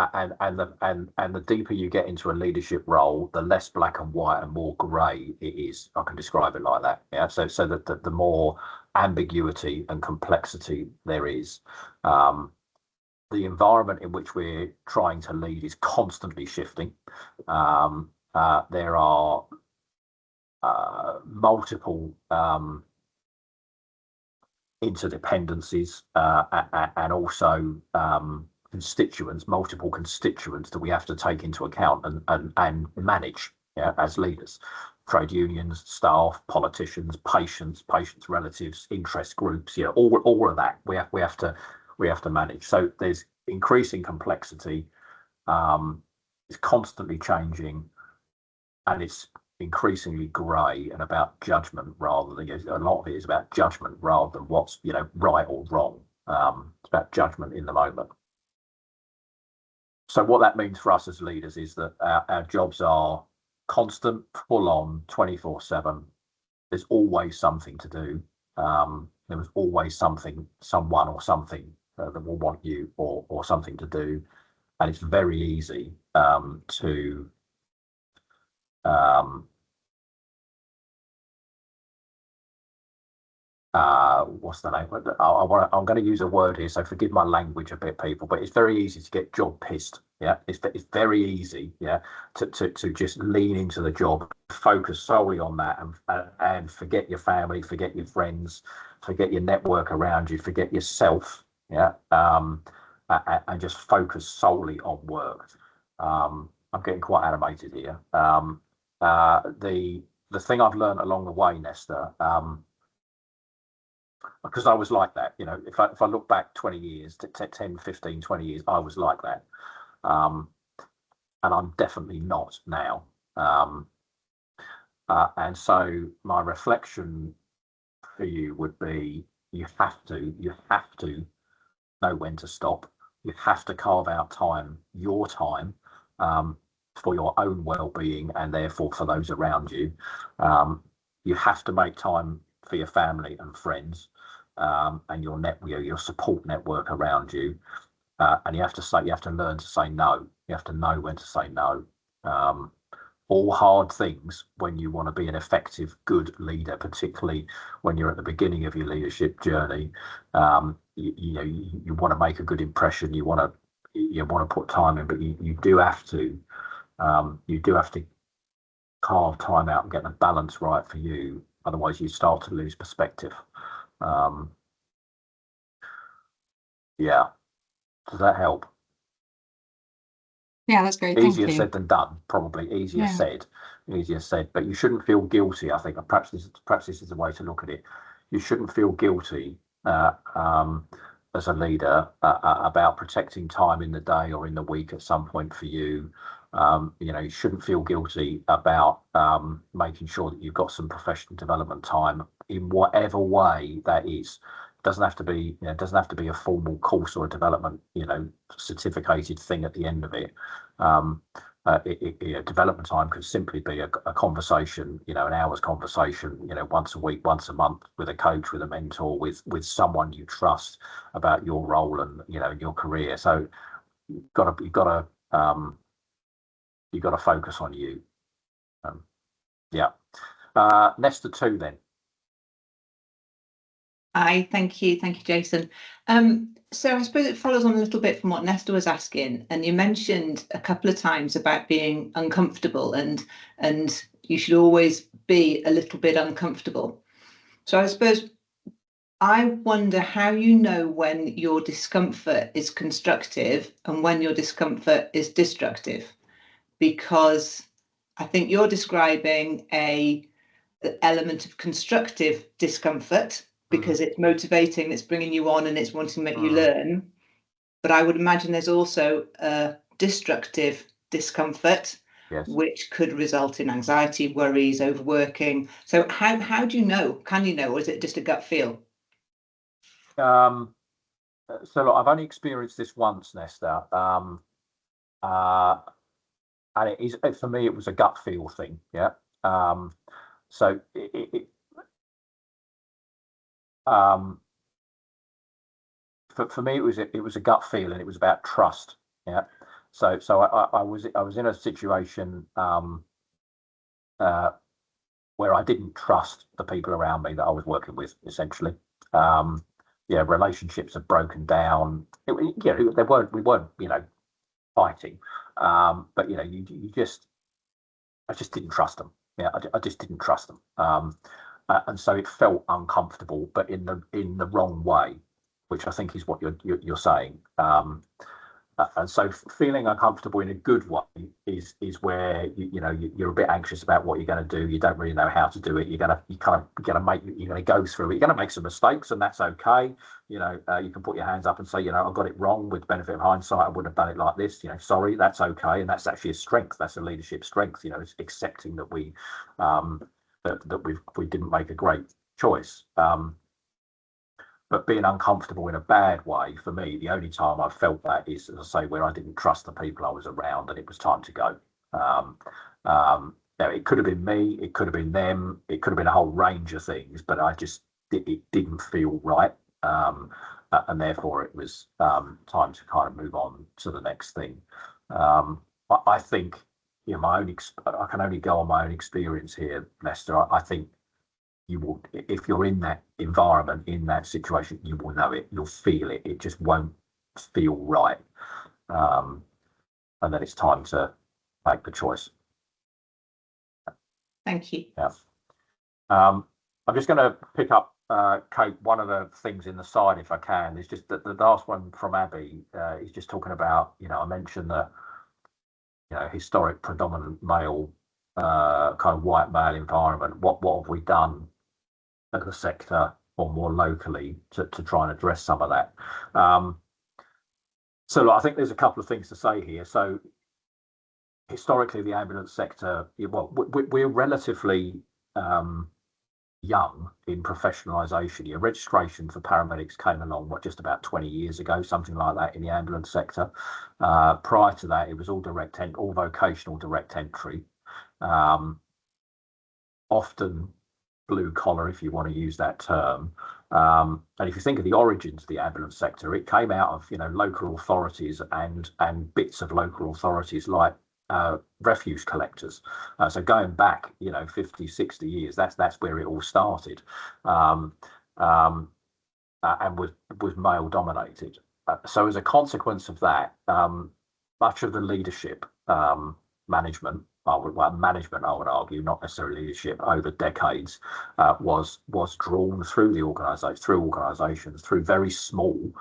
the deeper you get into a leadership role, the less black and white and more grey it is. I can describe it like that, yeah. So that the more ambiguity and complexity there is. The environment in which we're trying to lead is constantly shifting. There are multiple interdependencies and also multiple constituents that we have to take into account and manage, yeah, as leaders. Trade unions, staff, politicians, patients, relatives, interest groups, you know, all of that we have to manage. So there's increasing complexity. It's constantly changing, and it's increasingly grey and about judgment rather than, a lot of it is about judgment rather than what's, you know, right or wrong. It's about judgment in the moment. So what that means for us as leaders is that our jobs are constant, full on, 24/7. There's always something to do. There was always someone or something that will want you or something to do, and it's very easy to what's the name? I'm going to use a word here, so forgive my language a bit, people. But it's very easy to get job pissed. Yeah, it's very easy. Yeah, to just lean into the job, focus solely on that, and forget your family, forget your friends, forget your network around you, forget yourself. Yeah, and just focus solely on work. I'm getting quite animated here. The thing I've learned along the way, Nesta, because I was like that, you know, if I look back 20 years, 10, 15, 20 years, I was like that. And I'm definitely not now. And so my reflection for you would be, you have to know when to stop. You have to carve out time, your time, for your own well-being and therefore for those around you. You have to make time for your family and friends, and your support network around you. And you have to learn to say no. You have to know when to say no. All hard things when you want to be an effective, good leader, particularly when you're at the beginning of your leadership journey. You want to make a good impression. You want to put time in, but you do have to carve time out and get the balance right for you. Otherwise, you start to lose perspective. Yeah. Does that help? Yeah, that's great. Easier Thank you. said than done, probably. Easier said, but you shouldn't feel guilty. I think perhaps this is the way to look at it. You shouldn't feel guilty as a leader about protecting time in the day or in the week at some point for you. You shouldn't feel guilty about making sure that you've got some professional development time in whatever way that is. Doesn't have to be a formal course or a development, certificated thing at the end of it. Development time could simply be a conversation, an hour's conversation, once a week, once a month, with a coach, with a mentor, with someone you trust about your role and your career. So you've got to You've got to focus on you. Yeah. Nesta 2 then. Hi, thank you, Jason. So I suppose it follows on a little bit from what Nesta was asking, and you mentioned a couple of times about being uncomfortable, and you should always be a little bit uncomfortable. So I suppose I wonder how you know when your discomfort is constructive and when your discomfort is destructive, because I think you're describing the element of constructive discomfort because it's motivating, it's bringing you on, and it's wanting to make you learn. But I would imagine there's also a destructive discomfort, Yes. which could result in anxiety, worries, overworking. So how do you know? Can you know, or is it just a gut feel? So look, I've only experienced this once, Nesta, and it is, for me, it was a gut feel thing. Yeah. So for me, it was a gut feel, and it was about trust. Yeah. So I was in a situation where I didn't trust the people around me that I was working with, essentially. Yeah, relationships have broken down. We weren't, fighting, but I just didn't trust them. Yeah, I just didn't trust them, and so it felt uncomfortable, but in the wrong way, which I think is what you're saying. And so feeling uncomfortable in a good way is where you're a bit anxious about what you're going to do. You don't really know how to do it. You're going to go through it. You're going to make some mistakes, and that's okay. You can put your hands up and say, I got it wrong. With the benefit of hindsight, I would have done it like this. Sorry, that's okay, and that's actually a strength. That's a leadership strength. It's accepting that we didn't make a great choice. But being uncomfortable in a bad way, for me, the only time I've felt that is, as I say, where I didn't trust the people I was around, and it was time to go. It could have been me, it could have been them, it could have been a whole range of things, but it didn't feel right, and therefore it was time to kind of move on to the next thing. I think, I can only go on my own experience here, Lester. I think you will, if you're in that environment, in that situation, you will know it, you'll feel it, it just won't feel right, and then it's time to make the choice. Thank you. Yeah. I'm just going to pick up, Kate, one of the things in the side, if I can, is just that the last one from Abby is just talking about, I mentioned the historic predominant male kind of white male environment. What have we done as a sector or more locally to try and address some of that? So I think there's a couple of things to say here. So historically, the ambulance sector, we're relatively young in professionalisation. Your registration for paramedics came along just about 20 years ago, something like that, in the ambulance sector. Prior to that, it was all all vocational direct entry, often blue collar, if you want to use that term. And if you think of the origins of the ambulance sector, it came out of local authorities and bits of local authorities like refuse collectors. So going back 50, 60 years, that's where it all started, and was male dominated. So as a consequence of that, much of the leadership, management, I would argue, not necessarily leadership, over decades, was drawn through the organisations, through very small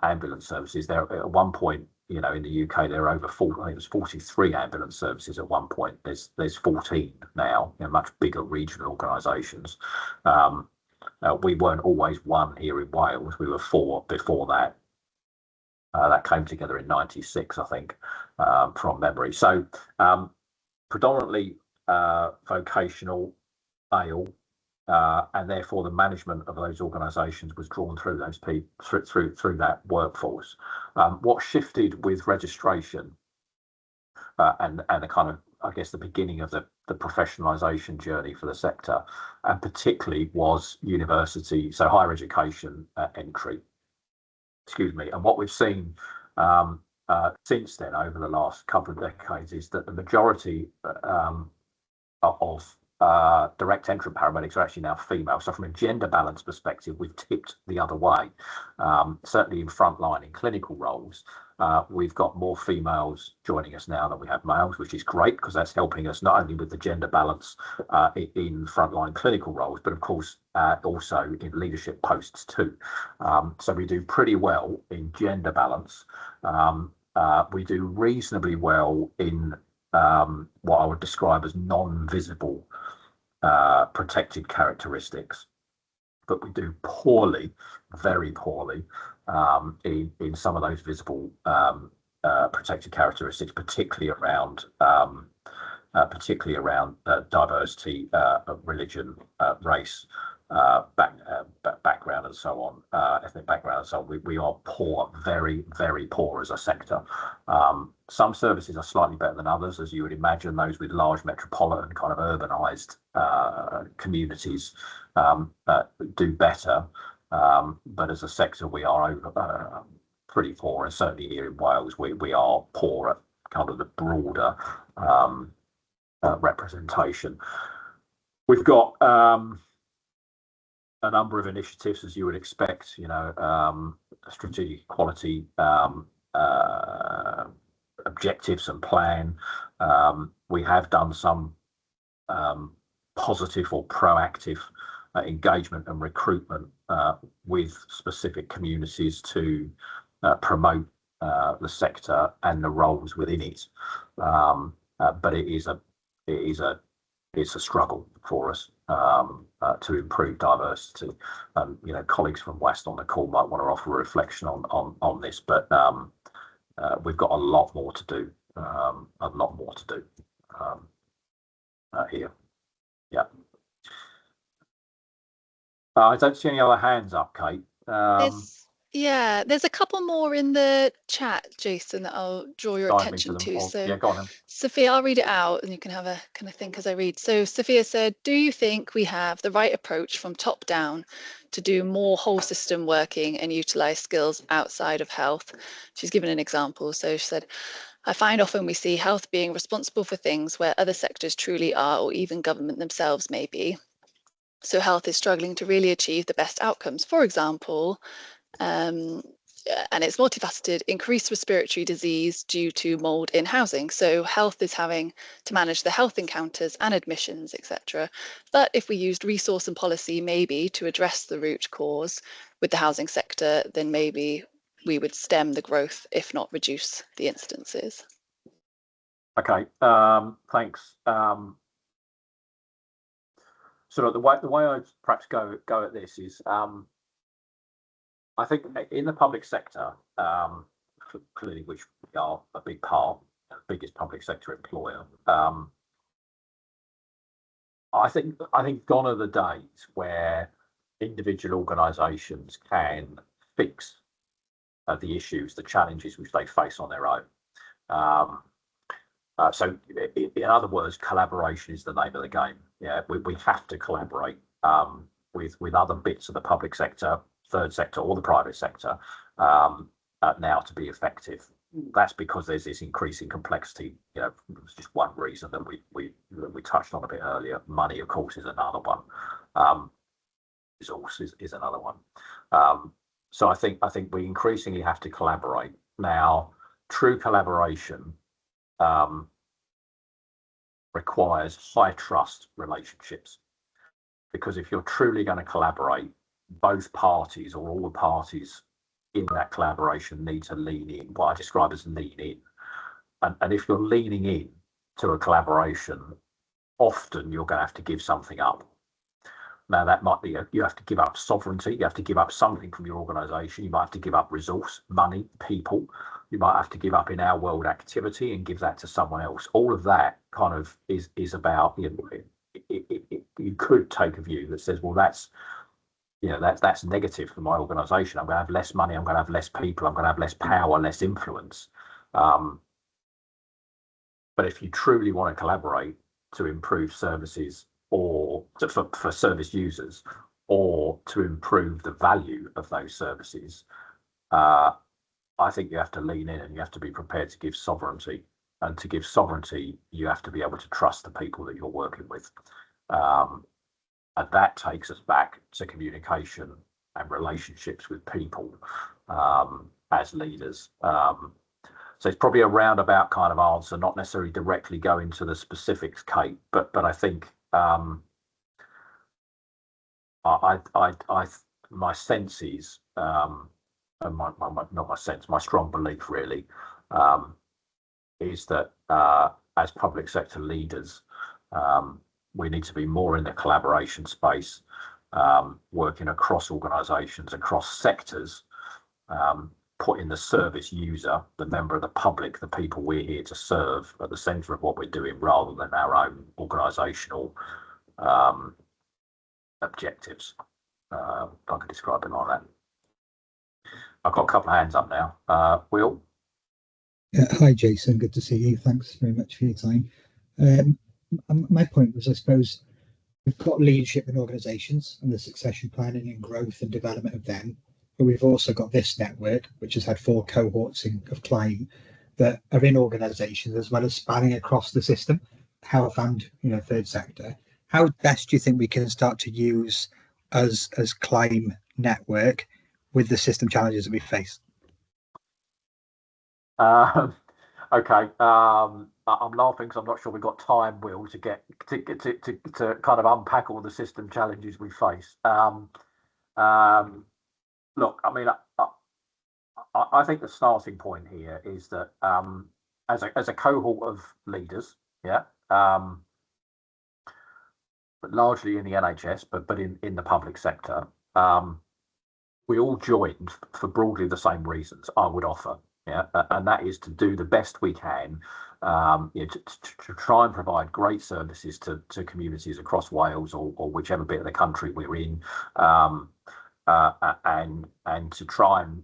ambulance services. There at one point, in the UK, there are over 40, I think it was 43 ambulance services at one point. There's 14 now, much bigger regional organisations. We weren't always one here in Wales. We were 4 before that. That came together in '96, I think, from memory. So predominantly vocational, male, and therefore the management of those organisations was drawn through those people, through that workforce. What shifted with registration and the kind of, I guess, the beginning of the professionalisation journey for the sector, and particularly was university, higher education entry. And what we've seen since then, over the last couple of decades, is that the majority of direct entrant paramedics are actually now female. So from a gender balance perspective, we've tipped the other way. Certainly in frontline, in clinical roles, we've got more females joining us now than we have males, which is great because that's helping us not only with the gender balance in frontline clinical roles, but of course also in leadership posts too. So we do pretty well in gender balance. We do reasonably well in what I would describe as non-visible protected characteristics, but we do poorly, very poorly, in some of those visible protected characteristics, particularly around diversity, religion, race, background, and so on, ethnic background, and so on. We are poor, very, very poor as a sector. Some services are slightly better than others, as you would imagine. Those with large metropolitan kind of urbanised communities do better, but as a sector, we are pretty poor, and certainly here in Wales, we are poor at kind of the broader representation. We've got a number of initiatives, as you would expect, strategic equality objectives and plan. We have done some positive or proactive engagement and recruitment with specific communities to promote the sector and the roles within it. But it's a struggle for us to improve diversity. Colleagues from WAST on the call might want to offer a reflection on this, but we've got a lot more to do. Here. Yeah. I don't see any other hands up, Kate. There's a couple more in the chat, Jason, that I'll draw your attention to. So yeah, go on then. Sophia, I'll read it out and you can have a kind of think as I read. So Sophia said, do you think we have the right approach from top down to do more whole system working and utilise skills outside of health? She's given an example. So she said, I find often we see health being responsible for things where other sectors truly are, or even government themselves may be. So health is struggling to really achieve the best outcomes. For example, and it's multifaceted, increased respiratory disease due to mold in housing. So health is having to manage the health encounters and admissions, etc. But if we used resource and policy maybe to address the root cause with the housing sector, then maybe we would stem the growth, if not reduce the instances. Okay, thanks. So the way I perhaps go at this is, I think in the public sector, clearly, which we are a big part, the biggest public sector employer, I think gone are the days where individual organisations can fix the issues, the challenges which they face on their own. So in other words, collaboration is the name of the game. Yeah, we have to collaborate with other bits of the public sector, third sector, or the private sector now to be effective. That's because there's this increasing complexity. It's just one reason that we touched on a bit earlier. Money, of course, is another one. Resources is another one. So I think we increasingly have to collaborate now. True collaboration requires high trust relationships, because if you're truly going to collaborate, both parties or all the parties in that collaboration need to lean in, what I describe as lean in. And if you're leaning in to a collaboration, often you're going to have to give something up. Now, that might be you have to give up sovereignty, you have to give up something from your organisation, you might have to give up resource, money, people, you might have to give up in our world activity and give that to someone else. All of that kind of is about, you could take a view that says, well, that's negative for my organisation. I'm going to have less money, I'm going to have less people, I'm going to have less power, less influence. But if you truly want to collaborate to improve services, or for service users, or to improve the value of those services, I think you have to lean in and you have to be prepared to give sovereignty. And to give sovereignty, you have to be able to trust the people that you're working with. And that takes us back to communication and relationships with people as leaders. So it's probably a roundabout kind of answer, not necessarily directly go into the specifics, Kate, but I think my sense is, my strong belief really, is that as public sector leaders, we need to be more in the collaboration space, working across organisations, across sectors, putting the service user, the member of the public, the people we're here to serve at the centre of what we're doing, rather than our own organisational objectives. If I could describe it like that. I've got a couple of hands up now. Will? Hi, Jason. Good to see you. Thanks very much for your time. My point was, I suppose, we've got leadership in organisations and the succession planning and growth and development of them, but we've also got this network, which has had 4 cohorts of client that are in organisations as well as spanning across the system, health and third sector. How best do you think we can start to use us as Climb network with the system challenges that we face? Okay. I'm laughing because I'm not sure we've got time, Will, to get to kind of unpack all the system challenges we face. Look, I mean, I think the starting point here is that as a cohort of leaders, but largely in the NHS, but in the public sector, we all joined for broadly the same reasons, I would offer. And that is to do the best we can, to try and provide great services to communities across Wales or whichever bit of the country we're in, and to try and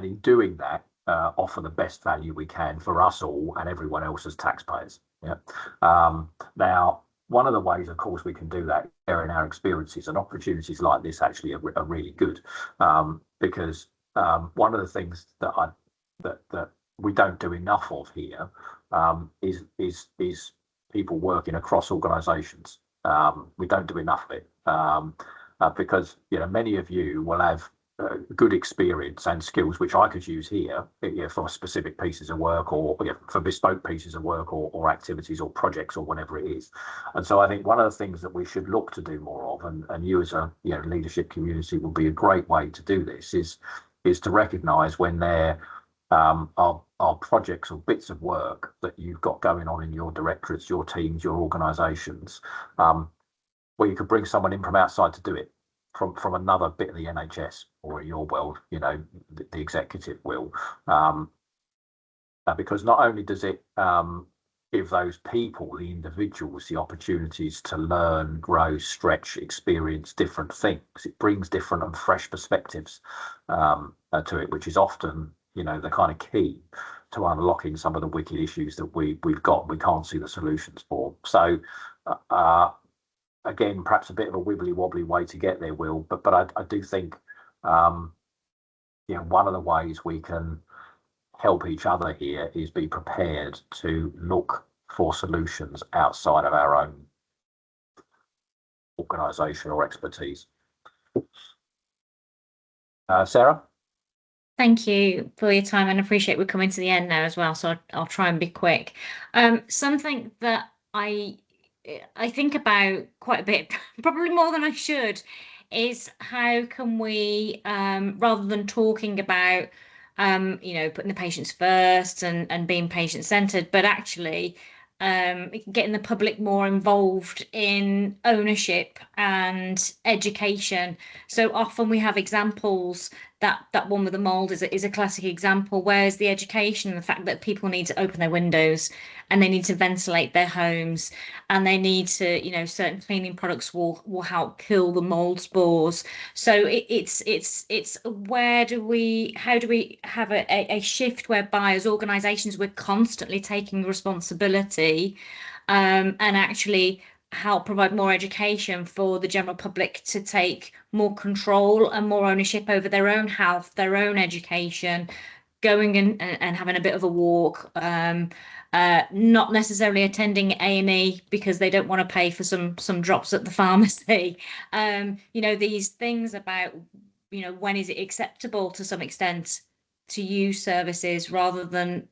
in doing that, offer the best value we can for us all and everyone else as taxpayers. Now, one of the ways, of course, we can do that, sharing our experiences, and opportunities like this actually are really good, because one of the things that we don't do enough of here is people working across organisations. We don't do enough of it, because many of you will have good experience and skills which I could use here, for specific pieces of work or for bespoke pieces of work or activities or projects or whatever it is. And so I think one of the things that we should look to do more of, and you as a leadership community will be a great way to do this, is to recognise when there are projects or bits of work that you've got going on in your directorates, your teams, your organisations, where you could bring someone in from outside to do it, from another bit of the NHS or in your world, the executive will, because not only does it give those people, the individuals, the opportunities to learn, grow, stretch, experience different things. It brings different and fresh perspectives to it, which is often, the kind of key to unlocking some of the wicked issues that we've got. We can't see the solutions for. So, again, perhaps a bit of a wibbly wobbly way to get there, Will, but I do think, one of the ways we can help each other here is be prepared to look for solutions outside of our own organisation or expertise. Sarah? Thank you for your time, and I appreciate we're coming to the end now as well, so I'll try and be quick. Something that I think about quite a bit, probably more than I should, is how can we, rather than talking about putting the patients first and being patient-centered, but actually getting the public more involved in ownership and education. So often we have examples, that one with the mold is a classic example. Where's the education, the fact that people need to open their windows and they need to ventilate their homes, and they need to, certain cleaning products will help kill the mold spores. So it's how do we have a shift whereby as organisations we're constantly taking responsibility, and actually help provide more education for the general public to take more control and more ownership over their own health, their own education, going and having a bit of a walk, not necessarily attending A&E because they don't want to pay for some drops at the pharmacy. You know, these things about, you know, when is it acceptable to some extent to use services rather than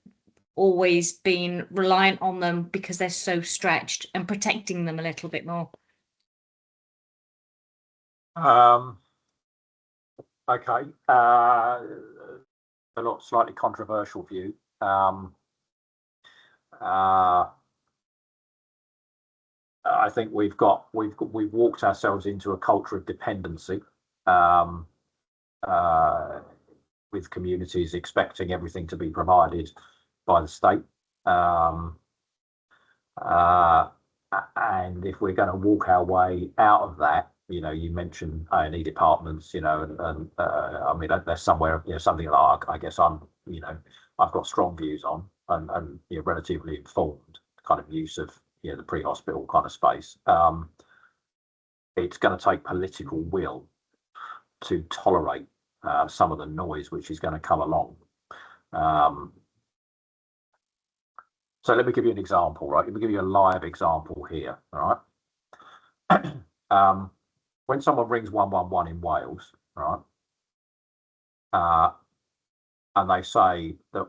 always being reliant on them because they're so stretched, and protecting them a little bit more. Okay, a slightly controversial view. I think we've walked ourselves into a culture of dependency, with communities expecting everything to be provided by the state. And if we're going to walk our way out of that, you know, you mentioned A&E departments, you know, and I mean, there's somewhere, you know, something like, I guess I'm, you know, I've got strong views on and you know, relatively informed kind of use of, you know, the pre-hospital kind of space. It's going to take political will to tolerate some of the noise which is going to come along. So let me give you an example, right? Let me give you a live example here, all right? When someone rings 111 in Wales, right, and they say that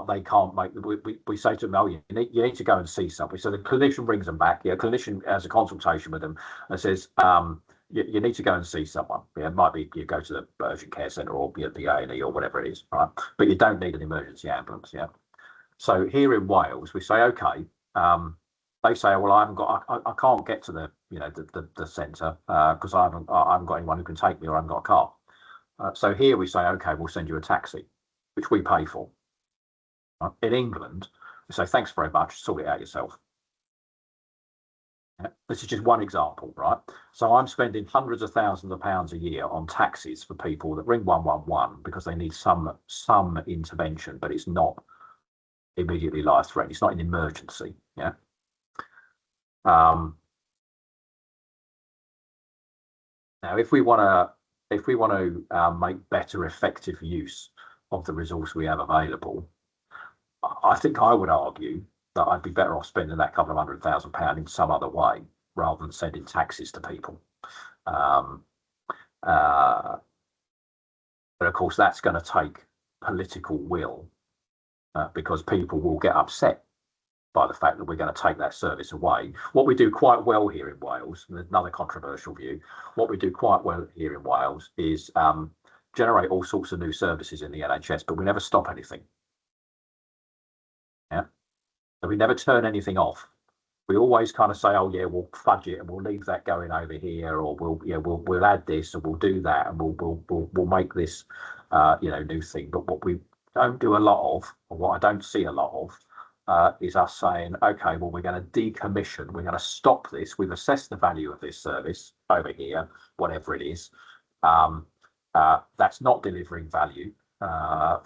they can't make, we say to them, oh, you need to go and see somebody. So the clinician brings them back. Yeah, clinician has a consultation with them and says, you need to go and see someone. Yeah, it might be you go to the urgent care centre or the A&E or whatever it is, right? But you don't need an emergency ambulance. Yeah. So here in Wales, we say, okay. They say, well, I can't get to the, you know, the centre because I haven't got anyone who can take me, or I haven't got a car. So here we say, okay, we'll send you a taxi, which we pay for. In England, we say, thanks very much, sort it out yourself. Yeah, this is just one example, right? So I'm spending hundreds of thousands of pounds a year on taxis for people that ring 111 because they need some intervention, but it's not immediately life-threatening. It's not an emergency. Yeah. Now, if we want to make better effective use of the resource we have available, I think I would argue that I'd be better off spending that couple of £100,000 in some other way rather than sending taxis to people. But of course, that's going to take political will because people will get upset by the fact that we're going to take that service away. What we do quite well here in Wales, and there's another controversial view, what we do quite well here in Wales is generate all sorts of new services in the NHS, but we never stop anything. Yeah, so we never turn anything off. We always kind of say, oh yeah, we'll fudge it and we'll leave that going over here, or we'll add this, or we'll do that, and we'll make this you know, new thing. But what we don't do a lot of, or what I don't see a lot of, is us saying, okay, well, we're going to decommission, we're going to stop this, we've assessed the value of this service over here, whatever it is, that's not delivering value to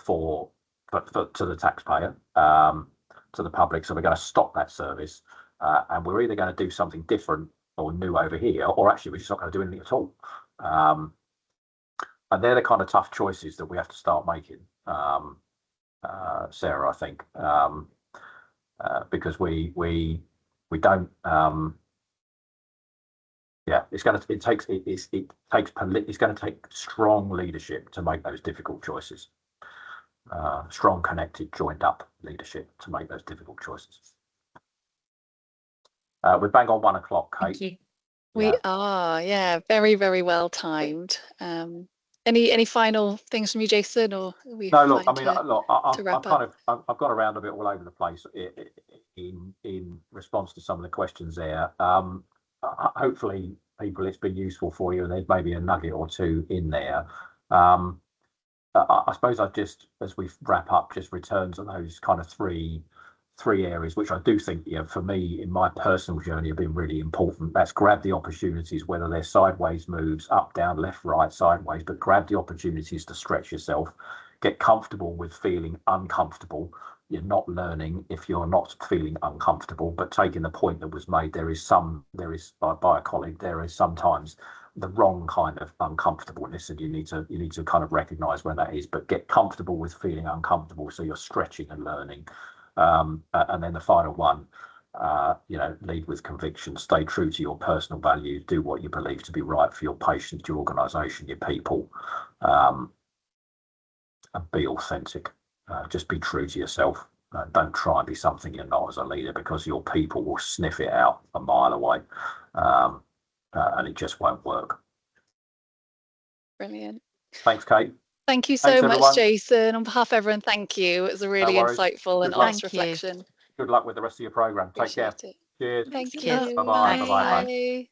the taxpayer, to the public, so we're going to stop that service, and we're either going to do something different or new over here, or actually we're just not going to do anything at all. And they're the kind of tough choices that we have to start making, Sarah, I think. Because we don't, yeah, it's going to take strong leadership to make those difficult choices, strong, connected, joined up leadership to make those difficult choices. We're bang on 1 o'clock, Kate. Thank you. We are, yeah, very, very well timed. Any final things from you, Jason, or are we no? Look, I fine mean, look, I've gone around a bit all over the place in response to some of the questions there. Hopefully, people, it's been useful for you, and there's maybe a nugget or two in there. I suppose I just, as we wrap up, just return to those kind of three areas, which I do think, you know, for me in my personal journey have been really important. That's grab the opportunities, whether they're sideways moves, up, down, left, right, sideways, but grab the opportunities to stretch yourself, get comfortable with feeling uncomfortable, you're not learning if you're not feeling uncomfortable. But taking the point that was made, there is by a colleague, there is sometimes the wrong kind of uncomfortableness, and you need to kind of recognize when that is, but get comfortable with feeling uncomfortable, so you're stretching and learning. And then the final one, lead with conviction, stay true to your personal values, do what you believe to be right for your patients, your organisation, your people, and be authentic. Just be true to yourself. Don't try and be something you're not as a leader, because your people will sniff it out a mile away, and it just won't work. Brilliant. Thanks, Kate. Thank you so much, Jason. On behalf of everyone, thank you. It was a really insightful and honest reflection. Good luck with the rest of your programme. Take care. It. Cheers. Thank you. Bye-bye. Bye.